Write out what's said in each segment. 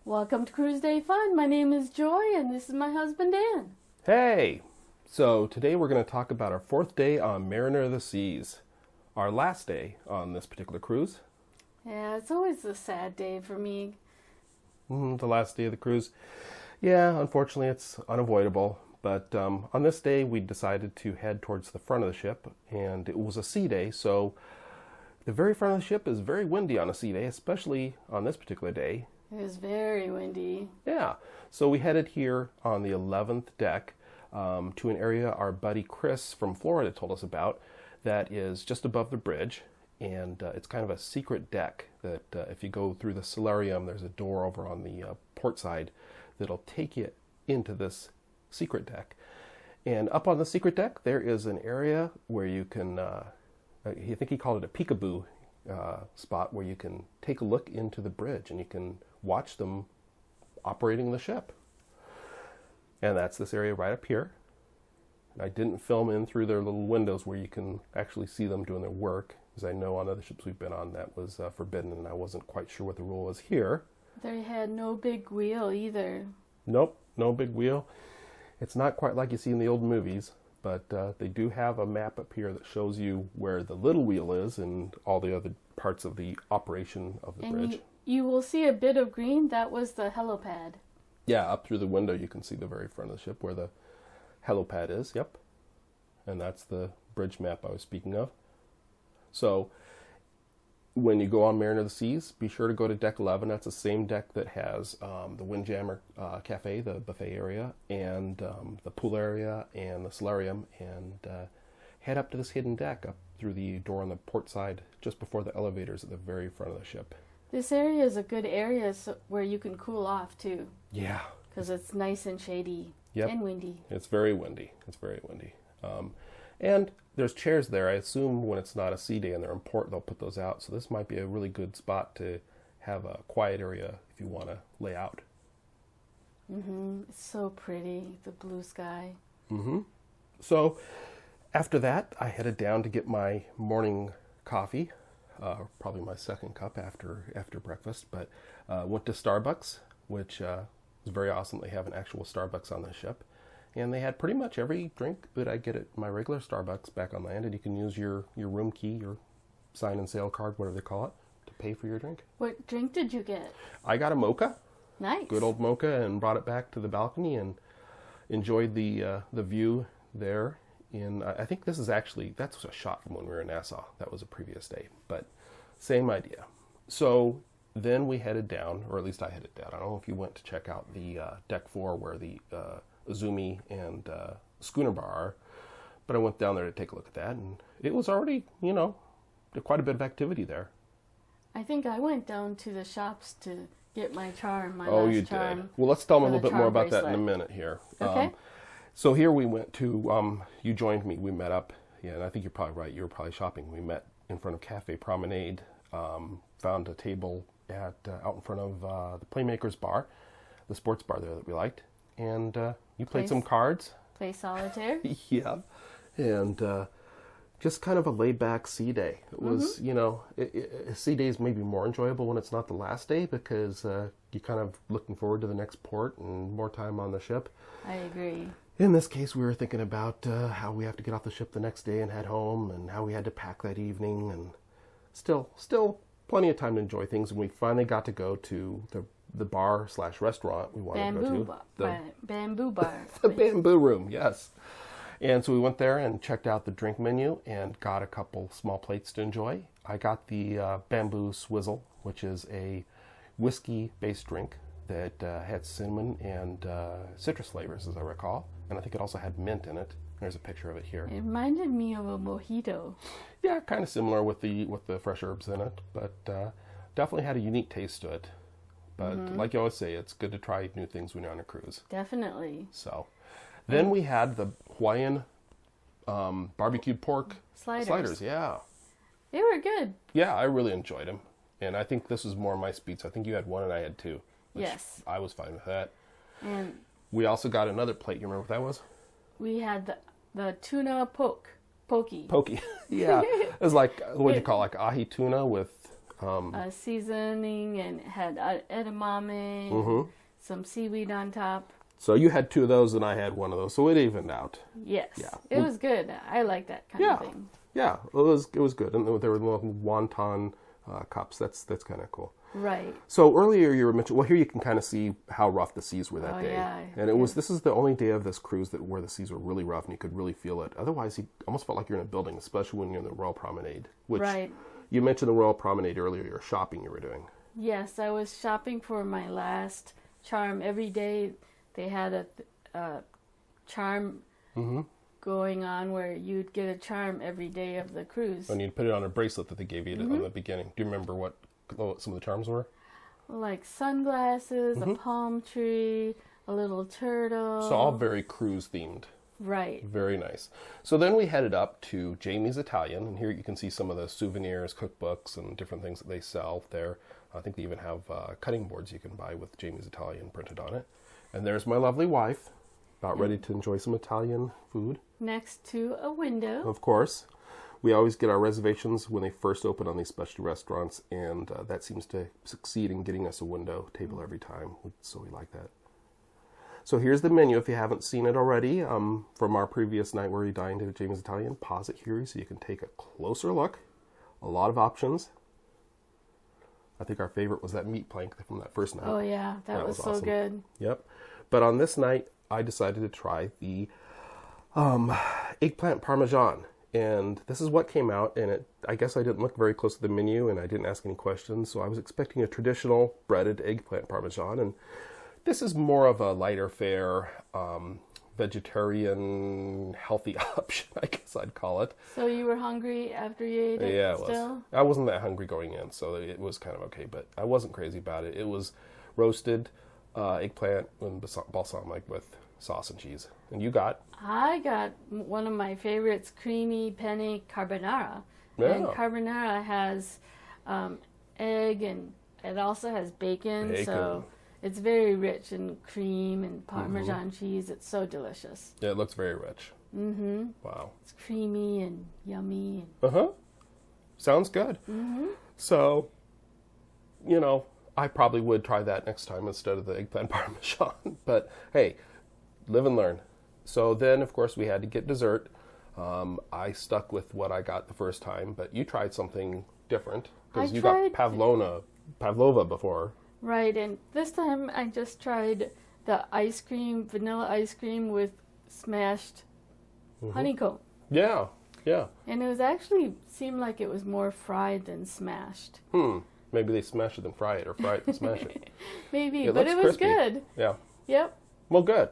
Welcome to Cruise Day Fun. My name is Joy, and this is my husband, Dan. Hey! So today we're going to talk about our fourth day on Mariner of the Seas. Our last day on this particular cruise. Yeah, it's always a sad day for me. The last day of the cruise. Yeah, unfortunately it's unavoidable. But on this day we decided to head towards the front of the ship, and it was a sea day, so the very front of the ship is very windy on a sea day, especially on this particular day. It was very windy. Yeah, so we headed here on the 11th deck to an area our buddy Chris from Florida told us about that is just above the bridge, and it's kind of a secret deck that if you go through the solarium, there's a door over on the port side that'll take you into this secret deck. And up on the secret deck, there is an area where you can, I think he called it a peekaboo spot, where you can take a look into the bridge and you can watch them operating the ship. And that's this area right up here. I didn't film in through their little windows where you can actually see them doing their work, because I know on other ships we've been on that was forbidden, and I wasn't quite sure what the rule was here. They had no big wheel either. Nope, no big wheel. It's not quite like you see in the old movies, but they do have a map up here that shows you where the little wheel is and all the other parts of the operation of the bridge. You will see a bit of green. That was the helipad. Yeah, up through the window you can see the very front of the ship where the helipad is, yep. And that's the bridge map I was speaking of. So when you go on Mariner of the Seas, be sure to go to deck 11. That's the same deck that has the Windjammer Cafe, the buffet area, and the pool area and the solarium, and head up to this hidden deck up through the door on the port side just before the elevators at the very front of the ship. This area is a good area where you can cool off too. Yeah. Because it's nice and shady. Yep. And windy. It's very windy. It's very windy. And there's chairs there. I assume when it's not a sea day and they're in port, they'll put those out. So this might be a really good spot to have a quiet area if you want to lay out. It's so pretty, the blue sky. So after that, I headed down to get my morning coffee. Probably my second cup after breakfast, but went to Starbucks, which was very awesome. They have an actual Starbucks on the ship, and they had pretty much every drink that I get at my regular Starbucks back on land, and you can use your room key, your sign and sale card, whatever they call it, to pay for your drink. What drink did you get? I got a mocha. Nice. Good old mocha, and brought it back to the balcony and enjoyed the view there. I think this is actually, that's a shot from when we were in Nassau. That was a previous day, but same idea. So then we headed down, or at least I headed down. I don't know if you went to check out the deck 4 where the Izumi and Schooner Bar are, but I went down there to take a look at that, and it was already, quite a bit of activity there. I think I went down to the shops to get my charm, Oh, you did. Well, let's tell them a little bit more about that in a minute here. Okay. So here we went to, you joined me, we met up, yeah, and I think you're probably right, you were probably shopping. We met in front of Cafe Promenade, found a table out in front of the Playmakers Bar, the sports bar there that we liked, and you played some cards. Play solitaire. Yeah, and just kind of a laid-back sea day. It was, a sea day is maybe more enjoyable when it's not the last day, because you're kind of looking forward to the next port and more time on the ship. I agree. In this case, we were thinking about how we have to get off the ship the next day and head home, and how we had to pack that evening, and still plenty of time to enjoy things. And we finally got to go to the bar/restaurant we wanted to go to. Bamboo bar. The Bamboo Room, yes. And so we went there and checked out the drink menu and got a couple small plates to enjoy. I got the Bamboo Swizzle, which is a whiskey-based drink that had cinnamon and citrus flavors, as I recall. And I think it also had mint in it. There's a picture of it here. It reminded me of a mojito. Yeah, kind of similar with the fresh herbs in it, but definitely had a unique taste to it. But like you always say, it's good to try new things when you're on a cruise. Definitely. So then we had the Hawaiian barbecued pork sliders. Yeah. They were good. Yeah, I really enjoyed them. And I think this was more my speed. So I think you had one and I had two. Yes. I was fine with that. And we also got another plate. You remember what that was? we had the tuna pokey. Pokey. Yeah. It was like, what do you call it? Like ahi tuna with... seasoning, and had edamame, and some seaweed on top. So you had 2 of those and I had 1 of those. So it evened out. Yes. Yeah. It was good. I like that kind of thing. Yeah. It was good. And there were little wonton cups. That's kind of cool. Right. So earlier you were mentioning, well, here you can kind of see how rough the seas were that day. Yeah. And this is the only day of this cruise where the seas were really rough and you could really feel it. Otherwise, you almost felt like you're in a building, especially when you're in the Royal Promenade. Which you mentioned the Royal Promenade earlier, your shopping you were doing. Yes, I was shopping for my last charm. Every day they had a charm going on where you'd get a charm every day of the cruise. And you'd put it on a bracelet that they gave you on the beginning. Do you remember what some of the charms were? Like sunglasses, a palm tree, a little turtle. So all very cruise themed. Right. Very nice. So then we headed up to Jamie's Italian, and here you can see some of the souvenirs, cookbooks, and different things that they sell there. I think they even have cutting boards you can buy with Jamie's Italian printed on it. And there's my lovely wife, about ready to enjoy some Italian food. Next to a window. Of course. We always get our reservations when they first open on these specialty restaurants, and that seems to succeed in getting us a window table every time, so we like that. So here's the menu if you haven't seen it already from our previous night where we dined at Jamie's Italian. Pause it here so you can take a closer look. A lot of options. I think our favorite was that meat plank from that first night. Oh yeah, that was so awesome. good. Yep. But on this night, I decided to try the Eggplant Parmesan. And this is what came out, and I guess I didn't look very close to the menu, and I didn't ask any questions, so I was expecting a traditional breaded eggplant parmesan, and this is more of a lighter fare, vegetarian, healthy option, I guess I'd call it. So you were hungry after you ate it? Yeah, it still? was. I wasn't that hungry going in, so it was kind of okay, but I wasn't crazy about it. It was roasted eggplant and balsamic with sauce and cheese. And you got? I got one of my favorites, creamy penne carbonara. Yeah. And carbonara has egg, and it also has bacon. So it's very rich in cream and Parmesan cheese. It's so delicious. Yeah, it looks very rich. Mm-hmm. Wow. It's creamy and yummy. Sounds good. So, I probably would try that next time instead of the eggplant parmesan. But hey, live and learn. So then, of course, we had to get dessert. I stuck with what I got the first time, but you tried something different because you got pavlova before. Right, and this time I just tried the vanilla ice cream with smashed honeycomb. Yeah. And it was actually seemed like it was more fried than smashed. Maybe they smash it and fry it, or fry it and smash it. Maybe, but it was crispy. good. Yeah. Yep. Well, good.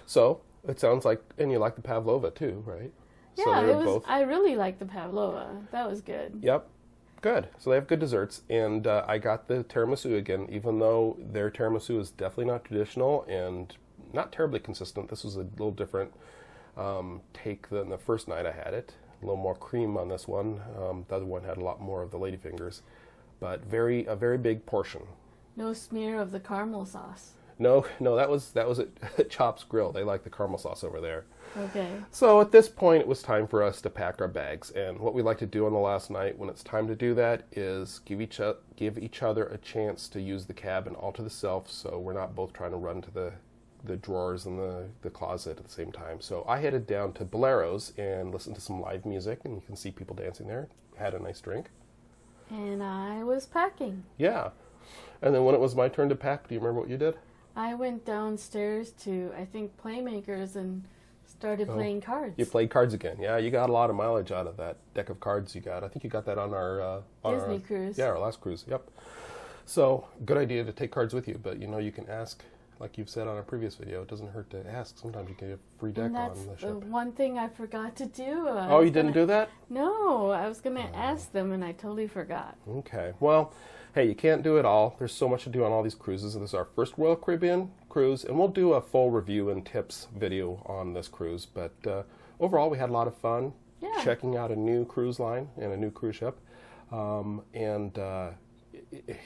So it sounds like, and you like the pavlova too, right? Yeah, so it was. both... I really liked the pavlova. That was good. Yep. Good. So they have good desserts, and I got the tiramisu again, even though their tiramisu is definitely not traditional and not terribly consistent. This was a little different take than the first night I had it. A little more cream on this one. The other one had a lot more of the ladyfingers, but a very big portion. No smear of the caramel sauce. No, that was at Chop's Grill. They like the caramel sauce over there. Okay. So at this point, it was time for us to pack our bags. And what we like to do on the last night, when it's time to do that, is give each other a chance to use the cabin all to the self, so we're not both trying to run to the drawers and the closet at the same time. So I headed down to Bolero's and listened to some live music, and you can see people dancing there. Had a nice drink. And I was packing. Yeah. And then when it was my turn to pack, do you remember what you did? I went downstairs to, I think, Playmakers and started playing cards. You played cards again. Yeah, you got a lot of mileage out of that deck of cards you got. I think you got that on our Disney cruise. Yeah, our last cruise. Yep. So, good idea to take cards with you, but you can ask, like you've said on a previous video, it doesn't hurt to ask. Sometimes you get a free deck and on that's the ship. the one thing I forgot to do. Oh, you didn't do that? No, I was going to ask them and I totally forgot. Okay. Well, hey, you can't do it all. There's so much to do on all these cruises. This is our first Royal Caribbean cruise, and we'll do a full review and tips video on this cruise. But overall, we had a lot of fun checking out a new cruise line and a new cruise ship.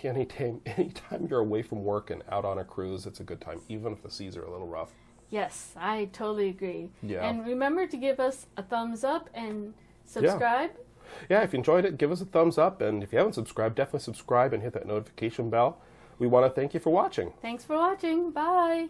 Anytime you're away from work and out on a cruise, it's a good time, even if the seas are a little rough. Yes, I totally agree. Yeah. And remember to give us a thumbs up and subscribe. Yeah, if you enjoyed it, give us a thumbs up. And if you haven't subscribed, definitely subscribe and hit that notification bell. We want to thank you for watching. Thanks for watching. Bye.